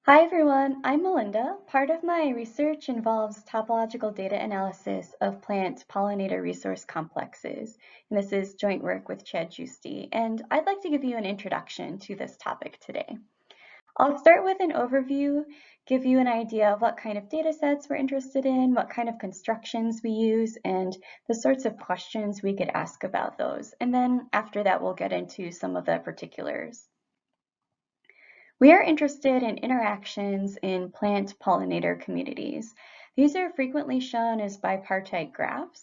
Hi everyone, I'm Melinda. Part of my research involves topological data analysis of plant pollinator resource complexes. And this is joint work with Chad Giusti, and I'd like to give you an introduction to this topic today. I'll start with an overview, give you an idea of what kind of data sets we're interested in, what kind of constructions we use, and the sorts of questions we could ask about those. And then after that, we'll get into some of the particulars. We are interested in interactions in plant pollinator communities. These are frequently shown as bipartite graphs.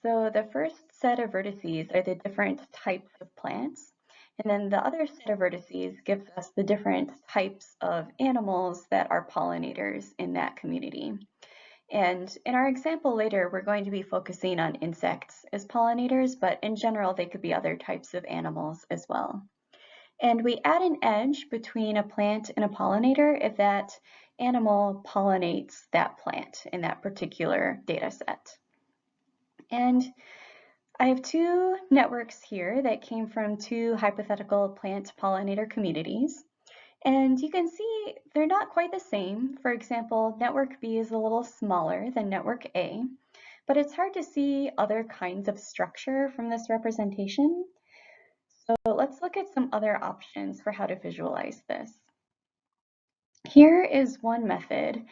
So the first set of vertices are the different types of plants, and then the other set of vertices gives us the different types of animals that are pollinators in that community. And in our example later, we're going to be focusing on insects as pollinators, but in general, they could be other types of animals as well. And we add an edge between a plant and a pollinator if that animal pollinates that plant in that particular data set. And I have two networks here that came from two hypothetical plant pollinator communities. And you can see they're not quite the same. For example, network B is a little smaller than network A, but it's hard to see other kinds of structure from this representation. So let's look at some other options for how to visualize this. Here is one method.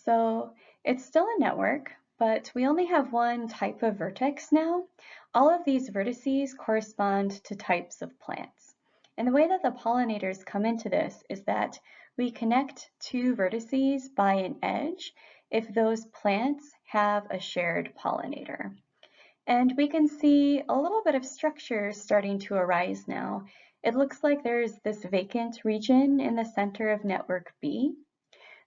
So it's still a network, but we only have one type of vertex now. All of these vertices correspond to types of plants. And the way that the pollinators come into this is that we connect two vertices by an edge if those plants have a shared pollinator. And we can see a little bit of structure starting to arise now. It looks like there's this vacant region in the center of network B.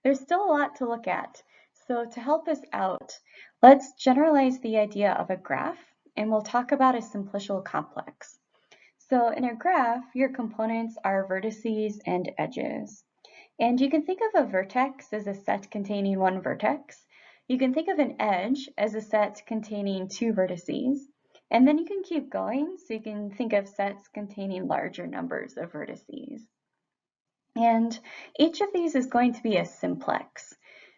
There's still a lot to look at. So to help us out, let's generalize the idea of a graph, and we'll talk about a simplicial complex. So in a graph, your components are vertices and edges. And you can think of a vertex as a set containing one vertex. You can think of an edge as a set containing two vertices. And then you can keep going, so you can think of sets containing larger numbers of vertices. And each of these is going to be a simplex.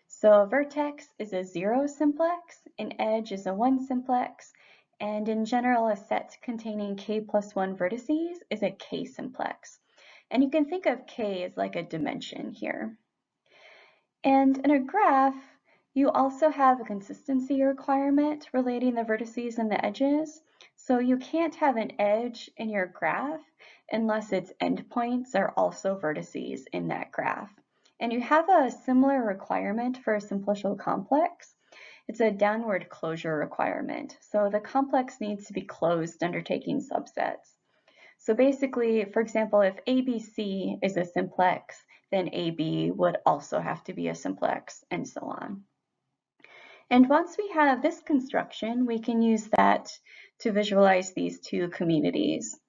So a vertex is a 0 simplex, an edge is a 1 simplex, and in general, a set containing k plus 1 vertices is a k simplex. And you can think of k as like a dimension here. And in a graph, you also have a consistency requirement relating the vertices and the edges. So you can't have an edge in your graph unless its endpoints are also vertices in that graph. And you have a similar requirement for a simplicial complex. It's a downward closure requirement. So the complex needs to be closed under taking subsets. So basically, for example, if ABC is a simplex, then AB would also have to be a simplex, and so on. And once we have this construction, we can use that to visualize these two communities.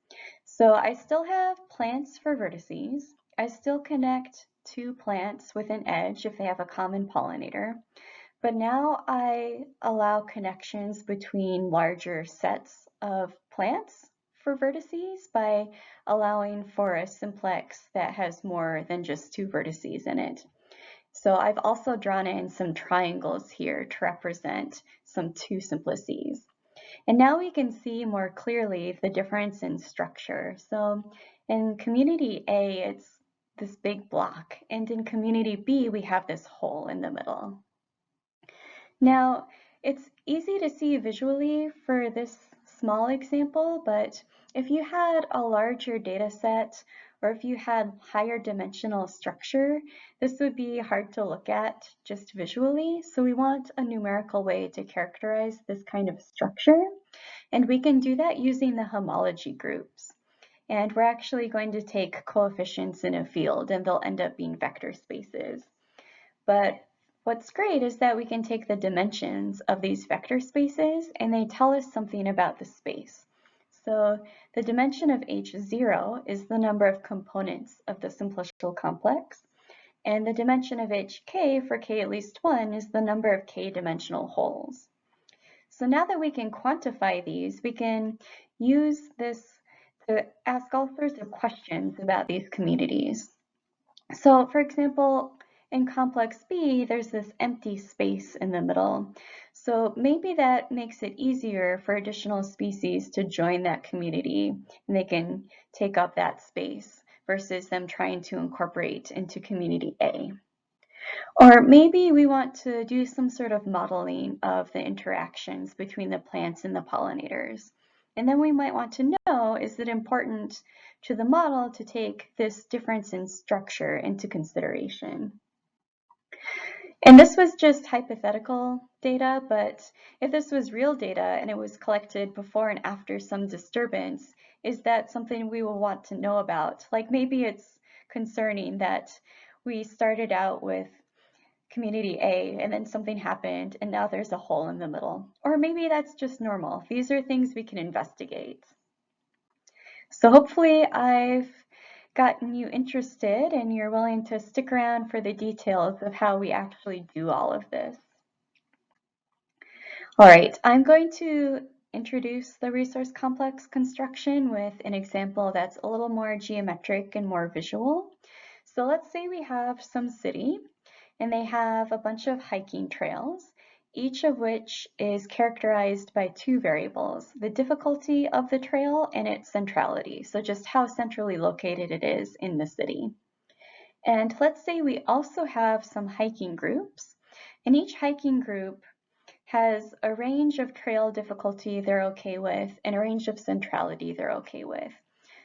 So I still have plants for vertices. I still connect two plants with an edge if they have a common pollinator. But now I allow connections between larger sets of plants for vertices by allowing for a simplex that has more than just two vertices in it. So I've also drawn in some triangles here to represent some two simplices. And now we can see more clearly the difference in structure. So in community A, it's this big block, and in community B, we have this hole in the middle. Now, it's easy to see visually for this small example, but if you had a larger data set or if you had higher dimensional structure, this would be hard to look at just visually. So we want a numerical way to characterize this kind of structure. And we can do that using the homology groups. And we're actually going to take coefficients in a field, and they'll end up being vector spaces. But what's great is that we can take the dimensions of these vector spaces and they tell us something about the space. So the dimension of H0 is the number of components of the simplicial complex, and the dimension of HK for k at least 1 is the number of k-dimensional holes. So now that we can quantify these, we can use this to ask all sorts of questions about these communities. So for example, in complex B, there's this empty space in the middle. So maybe that makes it easier for additional species to join that community and they can take up that space versus them trying to incorporate into community A. Or maybe we want to do some sort of modeling of the interactions between the plants and the pollinators. And then we might want to know, is it important to the model to take this difference in structure into consideration? And this was just hypothetical data, but if this was real data and it was collected before and after some disturbance, is that something we will want to know about? Like maybe it's concerning that we started out with community A and then something happened and now there's a hole in the middle. Or maybe that's just normal. These are things we can investigate. So hopefully I've gotten you interested and you're willing to stick around for the details of how we actually do all of this. All right, I'm going to introduce the resource complex construction with an example that's a little more geometric and more visual. So let's say we have some city and they have a bunch of hiking trails, each of which is characterized by two variables, the difficulty of the trail and its centrality, so just how centrally located it is in the city. And let's say we also have some hiking groups, and each hiking group has a range of trail difficulty they're okay with and a range of centrality they're okay with.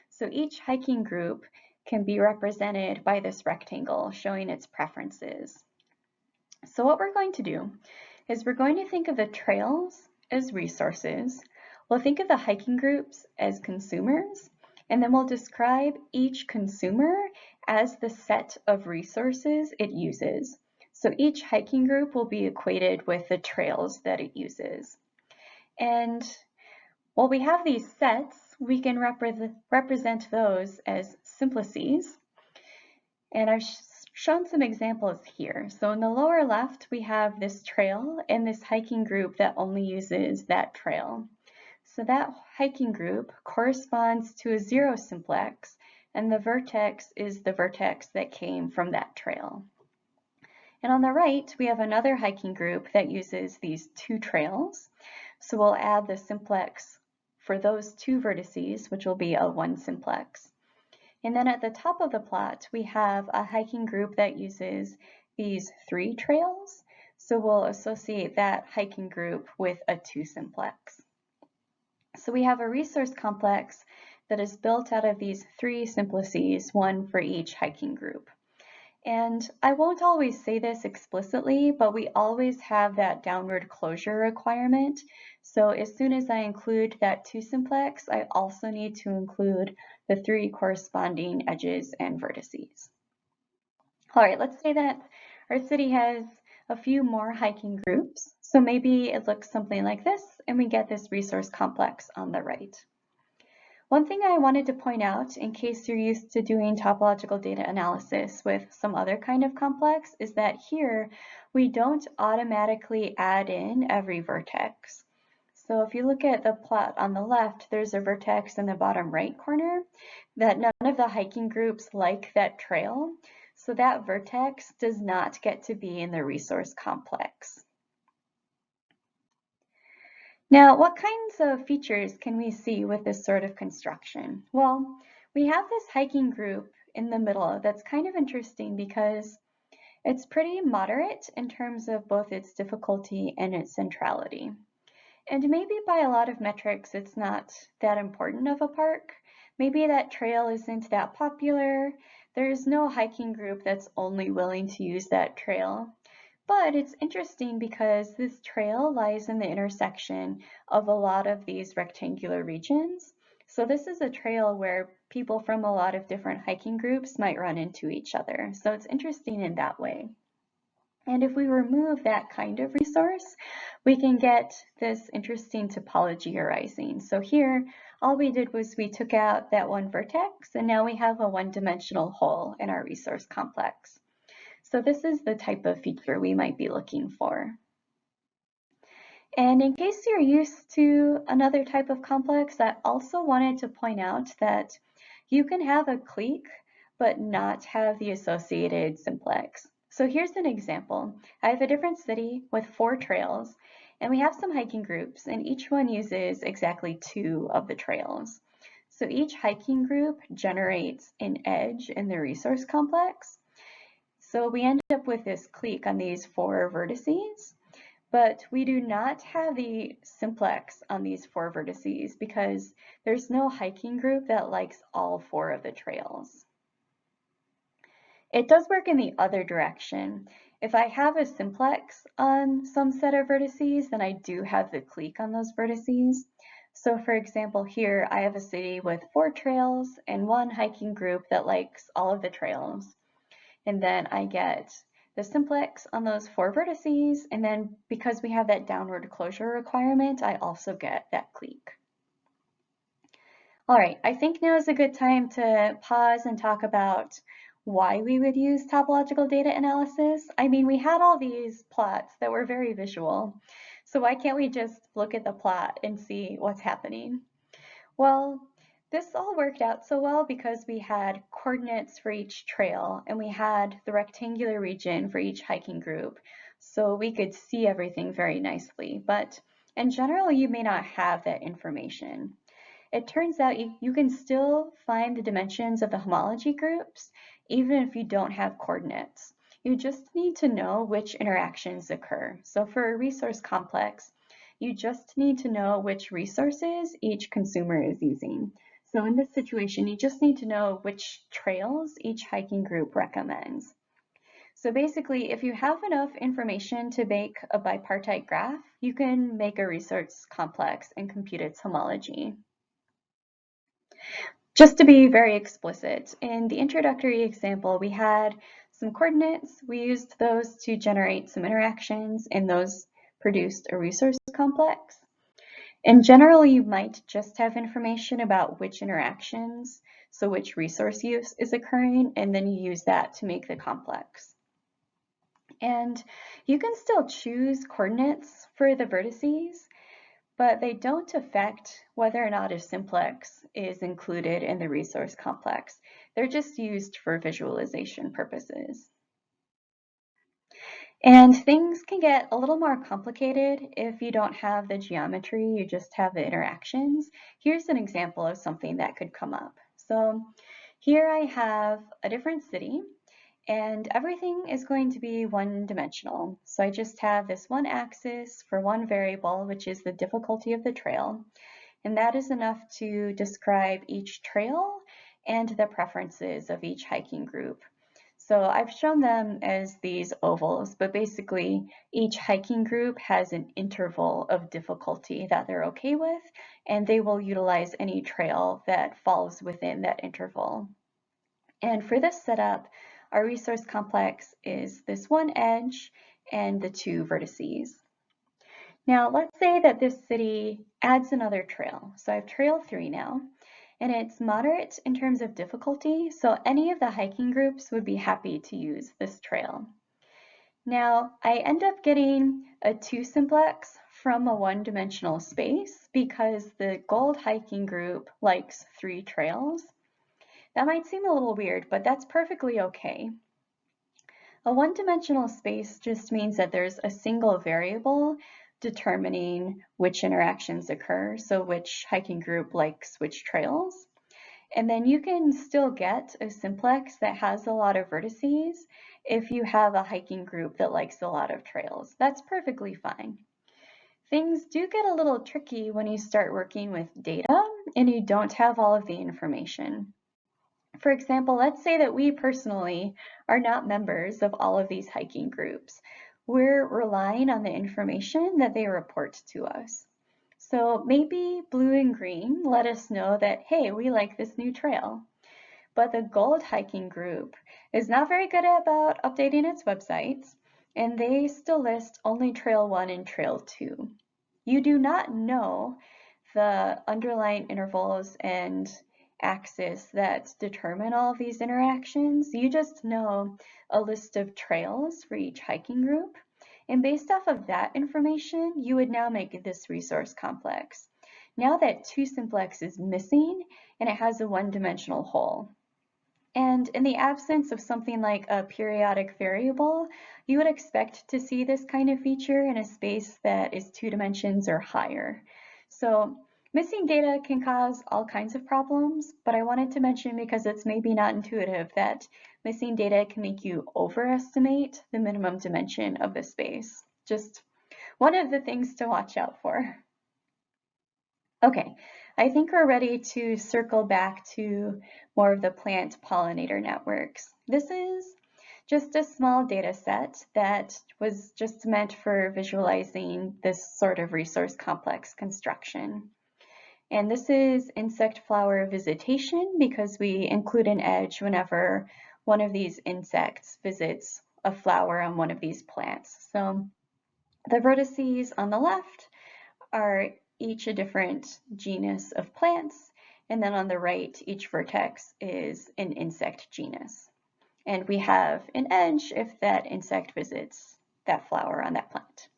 So each hiking group can be represented by this rectangle showing its preferences. So what we're going to do is we're going to think of the trails as resources. We'll think of the hiking groups as consumers, and then we'll describe each consumer as the set of resources it uses. So each hiking group will be equated with the trails that it uses. And while we have these sets, we can represent those as simplices. And I've shown some examples here. So in the lower left, we have this trail and this hiking group that only uses that trail. So that hiking group corresponds to a zero simplex, and the vertex is the vertex that came from that trail. And on the right, we have another hiking group that uses these two trails. So we'll add the simplex for those two vertices, which will be a one simplex. And then at the top of the plot, we have a hiking group that uses these three trails. So we'll associate that hiking group with a two simplex. So we have a resource complex that is built out of these three simplices, one for each hiking group. And I won't always say this explicitly, but we always have that downward closure requirement. So as soon as I include that two simplex, I also need to include the three corresponding edges and vertices. All right, let's say that our city has a few more hiking groups. So maybe it looks something like this, and we get this resource complex on the right. One thing I wanted to point out, in case you're used to doing topological data analysis with some other kind of complex, is that here we don't automatically add in every vertex. So if you look at the plot on the left, there's a vertex in the bottom right corner that none of the hiking groups like that trail. So that vertex does not get to be in the resource complex. Now, what kinds of features can we see with this sort of construction? Well, we have this hiking group in the middle that's kind of interesting because it's pretty moderate in terms of both its difficulty and its centrality. And maybe by a lot of metrics, it's not that important of a park. Maybe that trail isn't that popular. There's no hiking group that's only willing to use that trail. But it's interesting because this trail lies in the intersection of a lot of these rectangular regions. So this is a trail where people from a lot of different hiking groups might run into each other. So it's interesting in that way. And if we remove that kind of resource, we can get this interesting topology arising. So here, all we did was we took out that one vertex, and now we have a one-dimensional hole in our resource complex. So this is the type of feature we might be looking for. And in case you're used to another type of complex, I also wanted to point out that you can have a clique but not have the associated simplex. So here's an example. I have a different city with 4 trails, and we have some hiking groups, and each one uses exactly 2 of the trails. So each hiking group generates an edge in the resource complex. So we end up with this clique on these 4 vertices, but we do not have the simplex on these 4 vertices because there's no hiking group that likes all 4 of the trails. It does work in the other direction. If I have a simplex on some set of vertices, then I do have the clique on those vertices. So for example, here I have a city with 4 trails and 1 hiking group that likes all of the trails. And then I get the simplex on those 4 vertices, and then because we have that downward closure requirement, I also get that clique. All right, I think now is a good time to pause and talk about why we would use topological data analysis. I mean, we had all these plots that were very visual, so why can't we just look at the plot and see what's happening? Well, this all worked out so well because we had coordinates for each trail and we had the rectangular region for each hiking group, so we could see everything very nicely. But in general, you may not have that information. It turns out you can still find the dimensions of the homology groups even if you don't have coordinates. You just need to know which interactions occur. So for a resource complex, you just need to know which resources each consumer is using. So in this situation, you just need to know which trails each hiking group recommends. So basically, if you have enough information to make a bipartite graph, you can make a resource complex and compute its homology. Just to be very explicit, in the introductory example, we had some coordinates. We used those to generate some interactions, and those produced a resource complex. In general, you might just have information about which interactions, so which resource use is occurring, and then you use that to make the complex. And you can still choose coordinates for the vertices, but they don't affect whether or not a simplex is included in the resource complex. They're just used for visualization purposes. And things can get a little more complicated if you don't have the geometry, you just have the interactions. Here's an example of something that could come up. So here I have a different city, and everything is going to be one-dimensional. So I just have this one axis for one variable, which is the difficulty of the trail, and that is enough to describe each trail and the preferences of each hiking group. So I've shown them as these ovals, but basically each hiking group has an interval of difficulty that they're okay with, and they will utilize any trail that falls within that interval. And for this setup, our resource complex is this one edge and the 2 vertices. Now let's say that this city adds another trail. So I have trail 3 now, and it's moderate in terms of difficulty, so any of the hiking groups would be happy to use this trail. Now I end up getting a 2 simplex from a one-dimensional space because the gold hiking group likes 3 trails. That might seem a little weird, but that's perfectly okay. A one-dimensional space just means that there's a single variable determining which interactions occur, so which hiking group likes which trails. And then you can still get a simplex that has a lot of vertices if you have a hiking group that likes a lot of trails. That's perfectly fine. Things do get a little tricky when you start working with data and you don't have all of the information. For example, let's say that we personally are not members of all of these hiking groups. We're relying on the information that they report to us. So maybe blue and green let us know that, hey, we like this new trail. But the gold hiking group is not very good about updating its websites, and they still list only trail 1 and trail 2. You do not know the underlying intervals and axis that determine all of these interactions. You just know a list of trails for each hiking group. And based off of that information, you would now make this resource complex. Now that 2 simplex is missing and it has a one-dimensional hole. And in the absence of something like a periodic variable, you would expect to see this kind of feature in a space that is 2 dimensions or higher. So missing data can cause all kinds of problems, but I wanted to mention, because it's maybe not intuitive, that missing data can make you overestimate the minimum dimension of the space. Just one of the things to watch out for. Okay, I think we're ready to circle back to more of the plant-pollinator networks. This is just a small data set that was just meant for visualizing this sort of resource complex construction. And this is insect flower visitation because we include an edge whenever one of these insects visits a flower on one of these plants. So the vertices on the left are each a different genus of plants, and then on the right, each vertex is an insect genus. And we have an edge if that insect visits that flower on that plant.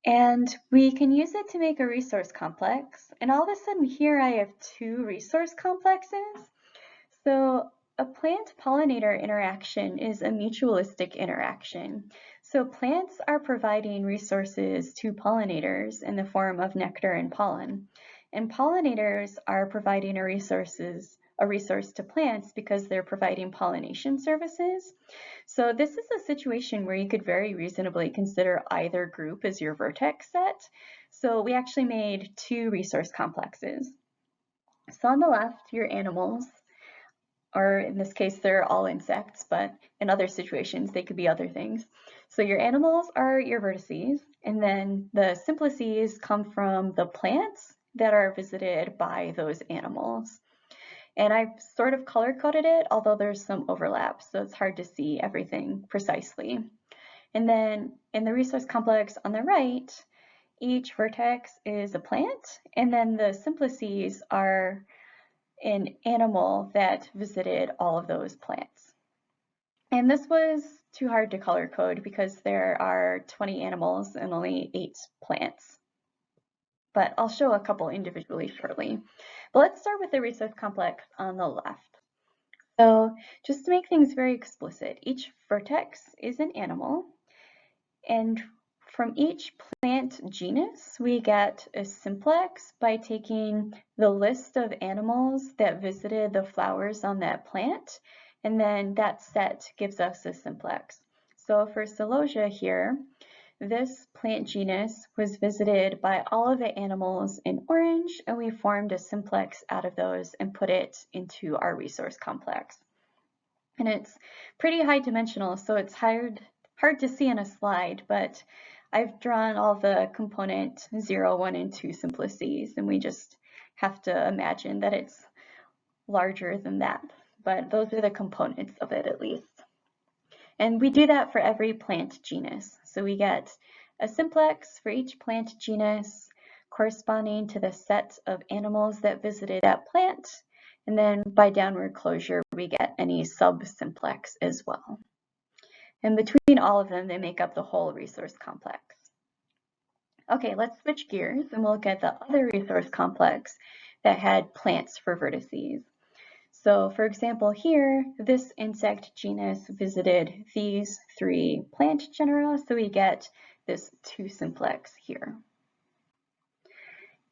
And we can use it to make a resource complex. And all of a sudden here I have 2 resource complexes. So a plant-pollinator interaction is a mutualistic interaction. So plants are providing resources to pollinators in the form of nectar and pollen. And pollinators are providing a resource to plants because they're providing pollination services. So this is a situation where you could very reasonably consider either group as your vertex set. So we actually made 2 resource complexes. So on the left, your animals, or in this case, they're all insects, but in other situations, they could be other things. So your animals are your vertices, and then the simplices come from the plants that are visited by those animals. And I've sort of color-coded it, although there's some overlap, so it's hard to see everything precisely. And then in the resource complex on the right, each vertex is a plant, and then the simplices are an animal that visited all of those plants. And this was too hard to color code because there are 20 animals and only 8 plants. But I'll show a couple individually shortly. But let's start with the resource complex on the left. So just to make things very explicit, each vertex is an animal, and from each plant genus, we get a simplex by taking the list of animals that visited the flowers on that plant, and then that set gives us a simplex. So for celosia here, this plant genus was visited by all of the animals in orange, and we formed a simplex out of those and put it into our resource complex. And it's pretty high dimensional, so it's hard to see on a slide, but I've drawn all the component 0, 1, and 2 simplices, and we just have to imagine that it's larger than that. But those are the components of it, at least. And we do that for every plant genus. So we get a simplex for each plant genus corresponding to the set of animals that visited that plant. And then by downward closure, we get any sub-simplex as well. And between all of them, they make up the whole resource complex. Okay, let's switch gears and we'll look at the other resource complex that had plants for vertices. So for example here, this insect genus visited these 3 plant genera, so we get this 2 simplex here.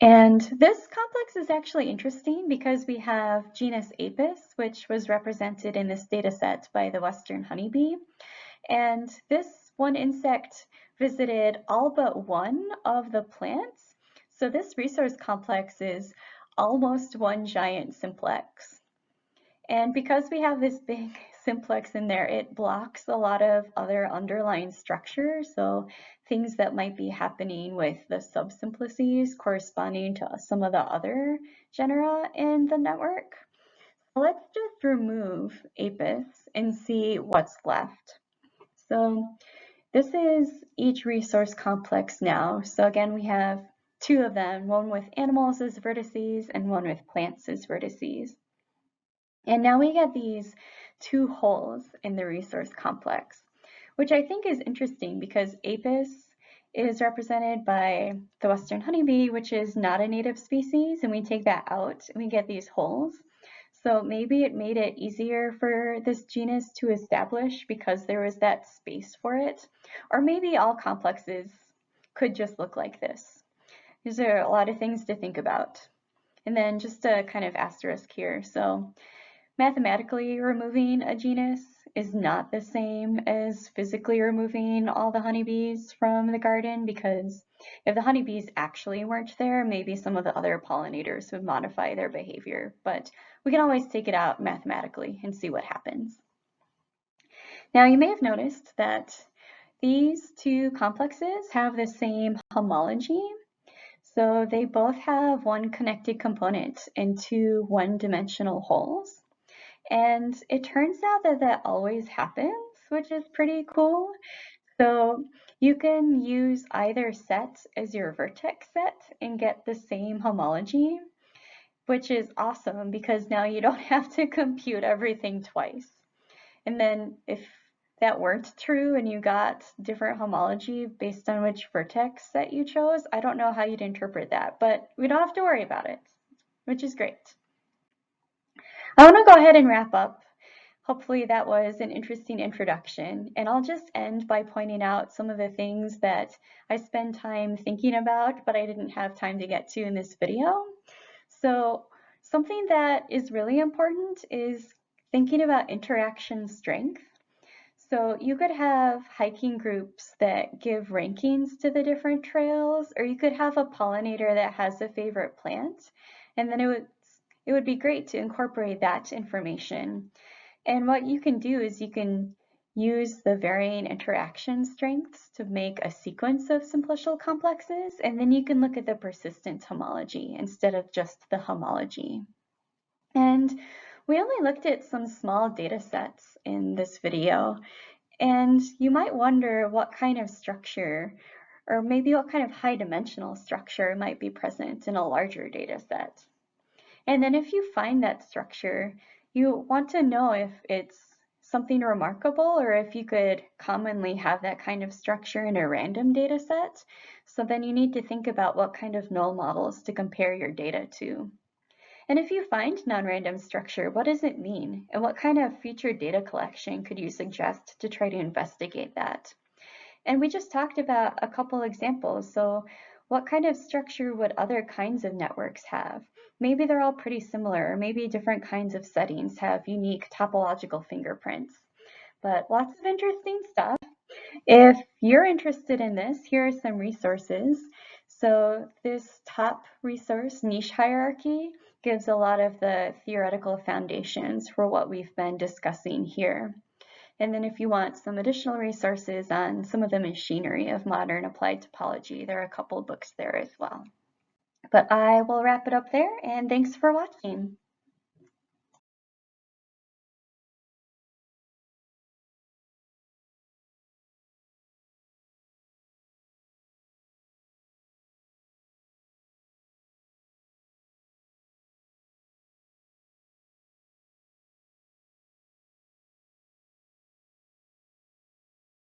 And this complex is actually interesting because we have genus Apis, which was represented in this data set by the western honeybee. And this one insect visited all but one of the plants. So this resource complex is almost one giant simplex. And because we have this big simplex in there, it blocks a lot of other underlying structures. So things that might be happening with the subsimplices corresponding to some of the other genera in the network. Let's just remove Apis and see what's left. So this is each resource complex now. So again, we have 2 of them, one with animals as vertices and one with plants as vertices. And now we get these 2 holes in the resource complex, which I think is interesting because Apis is represented by the western honeybee, which is not a native species, and we take that out and we get these holes. So maybe it made it easier for this genus to establish because there was that space for it. Or maybe all complexes could just look like this. These are a lot of things to think about. And then just a kind of asterisk here. So mathematically removing a genus is not the same as physically removing all the honeybees from the garden, because if the honeybees actually weren't there, maybe some of the other pollinators would modify their behavior, but we can always take it out mathematically and see what happens. Now you may have noticed that these two complexes have the same homology. So they both have one connected component in two one-dimensional wholes. And it turns out that that always happens, which is pretty cool. So you can use either set as your vertex set and get the same homology, which is awesome because now you don't have to compute everything twice. And then if that weren't true and you got different homology based on which vertex set you chose, I don't know how you'd interpret that, but we don't have to worry about it, which is great. I want to go ahead and wrap up. Hopefully that was an interesting introduction, and I'll just end by pointing out some of the things that I spend time thinking about, but I didn't have time to get to in this video. So something that is really important is thinking about interaction strength. So you could have hiking groups that give rankings to the different trails, or you could have a pollinator that has a favorite plant, and then it would be great to incorporate that information. And what you can do is you can use the varying interaction strengths to make a sequence of simplicial complexes, and then you can look at the persistence homology instead of just the homology. And we only looked at some small data sets in this video, and you might wonder what kind of structure, or maybe what kind of high dimensional structure might be present in a larger data set. And then if you find that structure, you want to know if it's something remarkable or if you could commonly have that kind of structure in a random data set. So then you need to think about what kind of null models to compare your data to. And if you find non-random structure, what does it mean? And what kind of featured data collection could you suggest to try to investigate that? And we just talked about a couple examples. So what kind of structure would other kinds of networks have? Maybe they're all pretty similar, or maybe different kinds of settings have unique topological fingerprints. But lots of interesting stuff. If you're interested in this, here are some resources. So this top resource, Niche Hierarchy, gives a lot of the theoretical foundations for what we've been discussing here. And then if you want some additional resources on some of the machinery of modern applied topology, there are a couple books there as well. But I will wrap it up there, and thanks for watching.